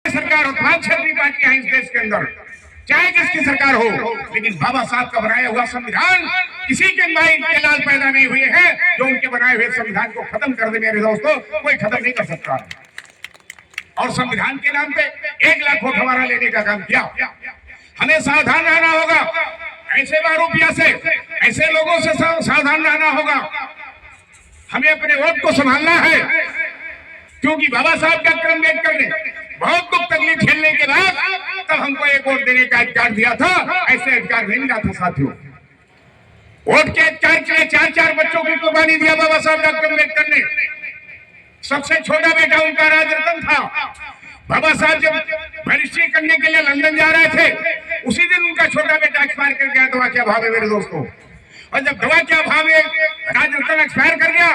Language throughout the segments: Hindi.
सरकार हो, 5 क्षेत्रीय पार्टियां हैं इस देश के अंदर, चाहे जिसकी सरकार हो, लेकिन बाबा साहब का बनाया हुआ संविधान किसी के माइंड के लाल पैदा नहीं हुए हैं जो उनके बनाए हुए संविधान को खत्म कर दे। मेरे दोस्तों, कोई खत्म नहीं कर सकता। और संविधान के नाम पे 1 लाख वोट हमारा लेने का काम किया। हमें सावधान रहना होगा, ऐसे मारूपिया से, ऐसे लोगों से सावधान रहना होगा। हमें अपने वोट को संभालना है, क्योंकि बाबा साहब का क्रम अम्बेडकर ने बहुत दुख तकलीफ झेलने के बाद तब हमको एक वोट देने का अधिकार दिया था। ऐसे अधिकार नहीं मिला था साथियों। वोट के अधिकार के लिए 4 बच्चों की कुर्बानी दिया बाबा साहब डॉक्टर अम्बेडकर ने। सबसे छोटा बेटा उनका राजरत्न था। बाबा साहब जब रजिस्ट्री करने के लिए लंदन जा रहे थे, उसी दिन उनका छोटा बेटा एक्सपायर कर गया। दवा के अभाव है मेरे दोस्तों। और जब दवा के अभाव में राजरत्न एक्सपायर कर गया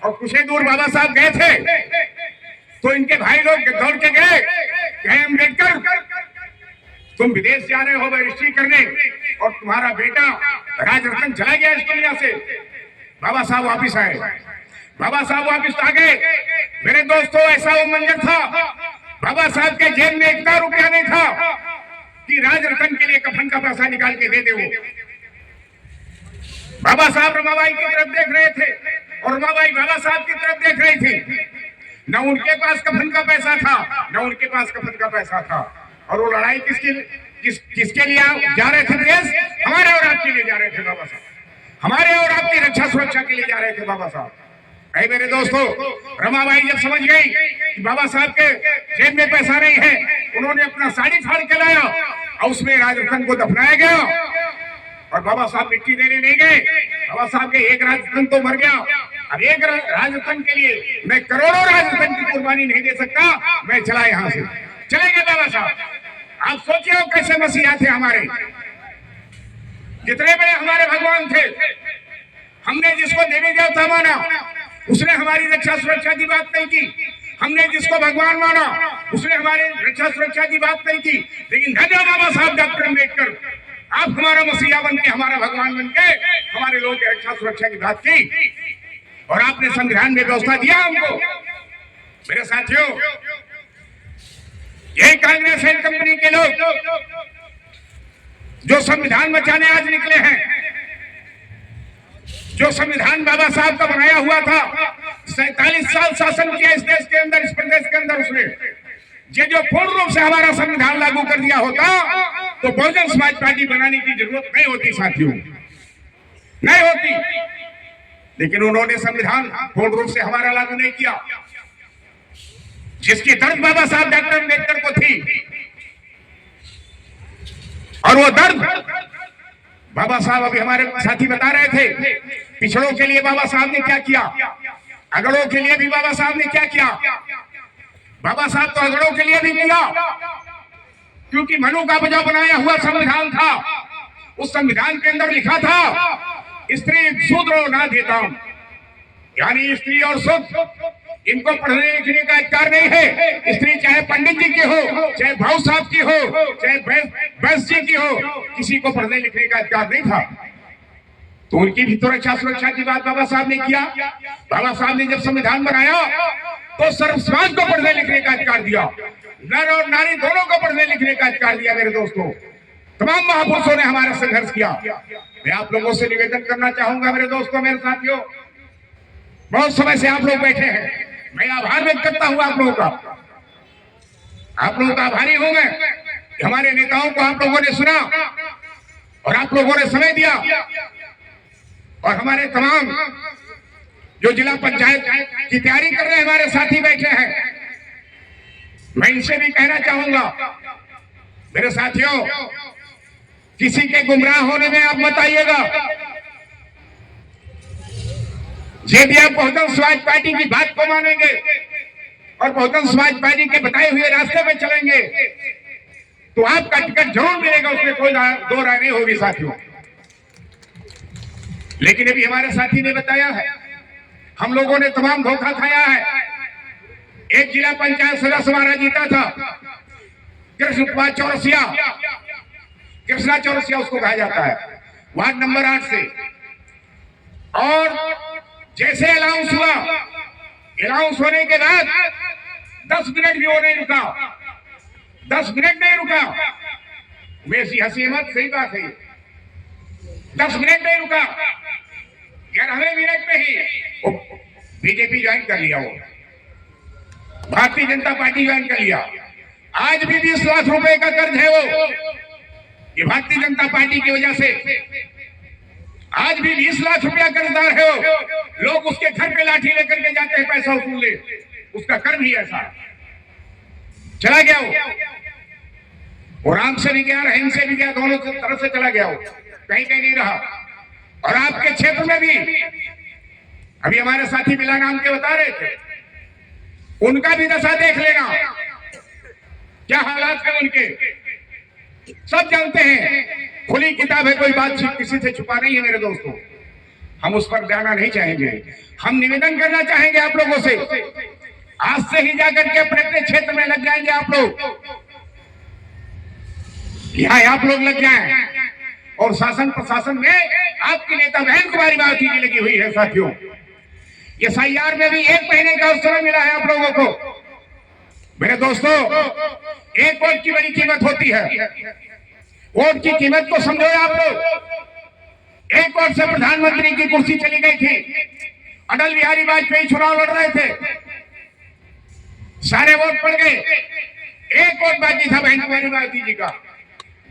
और कुछ ही दूर बाबा साहब गए थे, तो इनके भाई लोग दौड़ के गए, कहे अम्बेडकर तुम विदेश जा रहे हो रजिस्ट्री करने और तुम्हारा बेटा राजरत्न चला गया इस दुनिया से। बाबा साहब वापिस आए। बाबा साहब वापिस आ गए। मेरे दोस्तों, ऐसा वो मंजर था, बाबा साहब के जेब में 1 रुपया नहीं था कि राजरत्न के लिए कफन का पैसा निकाल के दे दे। वो बाबा साहब रमाबाई की तरफ देख रहे थे और रमाबाई बाबा साहब की तरफ देख रही थी। न उनके पास कफन का पैसा था, न उनके पास कफन का पैसा था। और वो लड़ाई किसके लिए जा रहे थे? देश हमारे और आपके लिए जा रहे थे बाबा साहब, हमारे और आपकी रक्षा सुरक्षा के लिए जा रहे थे बाबा साहब। ऐ मेरे दोस्तों, रमाबाई जब समझ गई कि बाबा साहब के जेब में पैसा नहीं है, उन्होंने अपना साड़ी फाड़ के लाया और उसमें राजरत्न को दफनाया गया। और बाबा साहब मिट्टी देने नहीं गए। बाबा साहब के एक राजरत्न तो मर गया, अब एक राजरत्न के लिए मैं करोड़ों राजरत्न की कुर्बानी नहीं दे सकता। मैं चला यहाँ से, चलेंगे बाबा साहब। आप सोचिए कैसे मसीहा थे हमारे, जितने बड़े हमारे भगवान थे। हमने जिसको देवी देवता माना, उसने हमारी रक्षा सुरक्षा की बात नहीं की। हमने जिसको भगवान माना, उसने हमारी रक्षा सुरक्षा की बात नहीं की। लेकिन धन्य बाबा साहब डॉक्टर अम्बेडकर, आप हमारा मसीहा बन के, हमारा भगवान बन के हमारे लोगों की रक्षा सुरक्षा की बात की और आपने संविधान में व्यवस्था दिया हमको। मेरे साथियों, यही कांग्रेस एंड कंपनी के लोग जो संविधान बचाने आज निकले हैं, जो संविधान बाबा साहब का बनाया हुआ था, 47 साल शासन किया इस देश के अंदर, इस प्रदेश के अंदर उसने, ये जो पूर्ण रूप से हमारा संविधान लागू कर दिया होता तो बहुजन समाज पार्टी बनाने की जरूरत नहीं होती साथियों, नहीं होती। लेकिन उन्होंने संविधान पूर्ण रूप से हमारा लागू नहीं किया। जिसकी दर्द बाबा साहब डॉक्टर अम्बेडकर को थी, और वो दर्द बाबा साहब अभी हमारे साथी बता रहे थे, पिछड़ों के लिए बाबा साहब ने क्या किया, अगड़ों के लिए भी बाबा साहब ने क्या किया। बाबा साहब तो अगड़ों के लिए भी किया, क्योंकि मनु का जो बनाया हुआ संविधान था, उस संविधान के अंदर लिखा था स्त्री शूद्रो ना देता, यानी स्त्री और शूद्र इनको पढ़ने लिखने का अधिकार नहीं है। स्त्री चाहे पंडित जी की हो, चाहे भाऊ साहब की हो, चाहे वैश्य जी की हो, किसी को पढ़ने लिखने का अधिकार नहीं था। तो उनकी भी तो रक्षा सुरक्षा की बात बाबा साहब ने किया। बाबा साहब ने जब संविधान बनाया तो सर्व समाज को पढ़ने लिखने का अधिकार दिया, नर और नारी दोनों को पढ़ने लिखने का अधिकार दिया। मेरे दोस्तों, तमाम महापुरुषों ने हमारा संघर्ष किया। मैं आप लोगों से निवेदन करना चाहूंगा मेरे दोस्तों, मेरे साथियों, बहुत समय से आप लोग बैठे हैं, मैं आभार व्यक्त करता हूं आप लोगों का। आप लोगों का आभारी हूं मैं, हमारे नेताओं को आप लोगों ने सुना और आप लोगों ने समय दिया। और हमारे तमाम जो जिला पंचायत की तैयारी कर रहे हैं हमारे साथी बैठे हैं, मैं इनसे भी कहना चाहूंगा मेरे साथियों, किसी के गुमराह होने में आप मत आइएगा। यदि आप बहुजन समाज पार्टी की बात को मानेंगे और बहुजन समाज पार्टी के बताए हुए रास्ते में चलेंगे तो आपका टिकट जरूर मिलेगा, उसमें कोई दो राय नहीं होगी साथियों। लेकिन अभी हमारे साथी ने बताया है, हम लोगों ने तमाम धोखा खाया है। एक जिला पंचायत सदस्य हमारा जीता था, कृष्ण कुमार चौरसिया, कृष्णा चौरसिया उसको कहा जाता है, वार्ड नंबर 8 से। और जैसे अनाउंस हुआ, अनाउंस होने के बाद 10 मिनट भी वो नहीं रुका, 10 मिनट नहीं रुका। वैसी हंसी मत, सही बात है। 10 मिनट नहीं रुका, 11वें मिनट में ही बीजेपी ज्वाइन कर लिया, वो भारतीय जनता पार्टी ज्वाइन कर लिया। आज भी 20 लाख रुपए का कर्ज है वो, ये भारतीय जनता पार्टी की वजह से। आज भी 20 लाख रुपया कर्जदार है वो। लोग उसके घर पे लाठी लेकर के जाते हैं पैसा वसूल ले, उसका कर्ज ही ऐसा चला गया वो राम से भी गया, रहीम से भी गया, दोनों तरफ से चला गया वो, कहीं कहीं नहीं रहा। और आपके क्षेत्र में भी अभी हमारे साथी मिला नाम के बता रहे थे, उनका भी दशा देख लेना, क्या हालात है उनके, सब जानते हैं। खुली किताब है, कोई बात किसी से छुपा नहीं है मेरे दोस्तों। हम उस पर जाना नहीं चाहेंगे। हम निवेदन करना चाहेंगे आप लोगों से, आज से ही जाकर के अपने अपने क्षेत्र में लग जाएंगे आप लोग, यहाँ आप लोग लग जाएं। और शासन प्रशासन में आपकी नेता बहन कुमारी मावती की लगी हुई है साथियों। SIR में भी 1 महीने का अवसर मिला है आप लोगों को। मेरे दोस्तों, एक वोट की बड़ी कीमत होती है, वोट की कीमत को समझो आप लोग। एक वोट से प्रधानमंत्री की कुर्सी चली गई थी, अटल बिहारी वाजपेयी चुनाव लड़ रहे थे, सारे वोट पड़ गए, एक वोट बाकी था बहन कुमारी मावती जी का।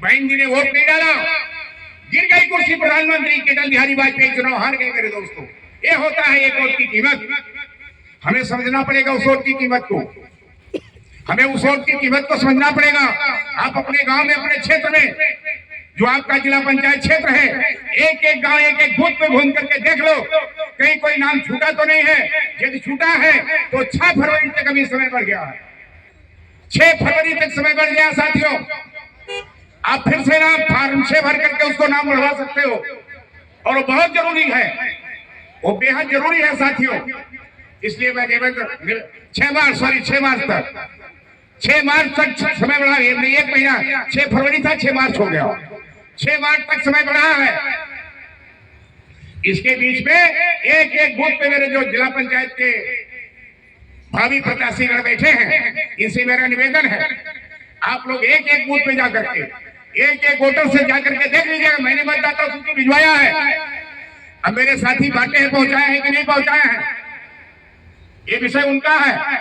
बहन जी ने वोट नहीं डाला, गिर गई कुर्सी प्रधानमंत्री की, अटल बिहारी वाजपेयी चुनाव हार गए मेरे दोस्तों। ये होता है एक वोट की कीमत। हमें समझना पड़ेगा उस वोट की कीमत को, हमें उस वोट की कीमत को समझना पड़ेगा। आप अपने गांव में, अपने क्षेत्र में, जो आपका जिला पंचायत क्षेत्र है, एक एक गांव, एक एक बूथ पे घूम करके देख लो, कहीं कोई नाम छूटा तो नहीं है। यदि छूटा है तो 6 फरवरी तक अभी समय बढ़ गया है, 6 फरवरी तक समय बढ़ गया साथियों। आप फिर से नाम फार्म से भर करके उसको नाम बढ़वा सकते हो, और वो बहुत जरूरी है, वो बेहद जरूरी है साथियों। इसलिए मैं 6 मार्च तक समय बढ़ा, 1 महीना, 6 फरवरी था, 6 मार्च हो गया, 6 मार्च तक समय बढ़ा है। इसके बीच में एक एक बूथ पे मेरे जो जिला पंचायत के भावी प्रत्याशी लड़ बैठे हैं, इनसे मेरा निवेदन है, आप लोग एक एक बूथ पे जाकर के, एक एक वोटर से जाकर के देख लीजिएगा। मैंने मतदाता सूची भिजवाया है, अब मेरे साथी बांटे हैं, पहुंचाए हैं कि नहीं पहुंचाए हैं, ये विषय उनका है।